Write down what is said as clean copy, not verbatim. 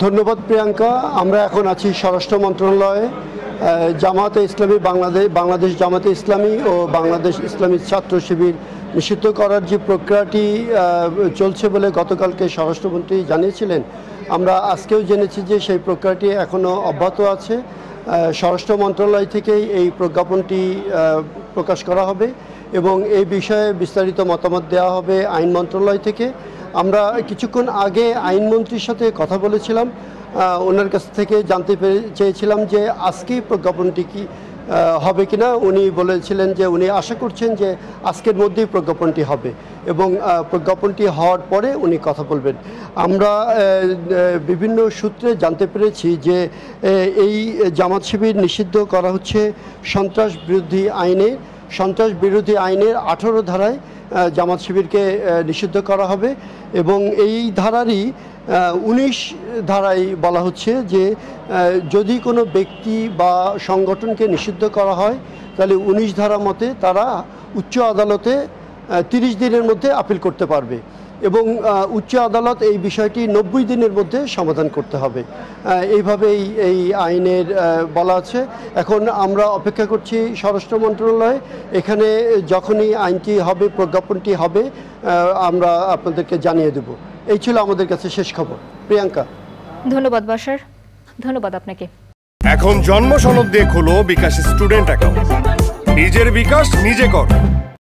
ধন্যবাদ প্রিয়াঙ্কা। আমরা এখন আছি স্বরাষ্ট্র মন্ত্রণালয়ে। জামায়াতে ইসলামী বাংলাদেশ জামায়াতে ইসলামী ও বাংলাদেশ ইসলামী ছাত্র শিবির নিষিদ্ধ করার যে প্রক্রিয়াটি চলছে বলে গতকালকে স্বরাষ্ট্রমন্ত্রী জানিয়েছিলেন, আমরা আজকেও জেনেছি যে সেই প্রক্রিয়াটি এখনও অব্যাহত আছে। স্বরাষ্ট্র মন্ত্রণালয় থেকেই এই প্রজ্ঞাপনটি প্রকাশ করা হবে এবং এই বিষয়ে বিস্তারিত মতামত দেওয়া হবে আইন মন্ত্রণালয় থেকে। আমরা কিছুক্ষণ আগে আইনমন্ত্রীর সাথে কথা বলেছিলাম, ওনার কাছ থেকে জানতে চেয়েছিলাম যে আজকেই প্রজ্ঞাপনটি কি হবে কিনা। উনি বলেছিলেন যে উনি আশা করছেন যে আজকের মধ্যেই প্রজ্ঞাপনটি হবে এবং প্রজ্ঞাপনটি হওয়ার পরে উনি কথা বলবেন। আমরা বিভিন্ন সূত্রে জানতে পেরেছি যে এই জামাত শিবির নিষিদ্ধ করা হচ্ছে সন্ত্রাস বিরোধী আইনের 18 ধারায় জামাত শিবিরকে নিষিদ্ধ করা হবে এবং এই ধারারই 19 ধারায় বলা হচ্ছে যে যদি কোনো ব্যক্তি বা সংগঠনকে নিষিদ্ধ করা হয় তাহলে 19 ধারা মতে তারা উচ্চ আদালতে 30 দিনের মধ্যে আপিল করতে পারবে এবং উচ্চ আদালত এই বিষয়টি 90 দিনের মধ্যে সমাধান করতে হবে। এইভাবেই এই আইনের বলা আছে। এখন আমরা অপেক্ষা করছি স্বরাষ্ট্র মন্ত্রণালয়ে। এখানে যখনই আইনটি হবে, প্রজ্ঞাপনটি হবে, আমরা আপনাদেরকে জানিয়ে দেব। এই ছিল আমাদের কাছে শেষ খবর। প্রিয়াঙ্কা, ধন্যবাদ বাশার, ধন্যবাদ আপনাকে। এখন জন্ম সনদ দিয়ে খোলো বিকাশ স্টুডেন্ট অ্যাকাউন্ট। নিজের বিকাশ নিজে কর।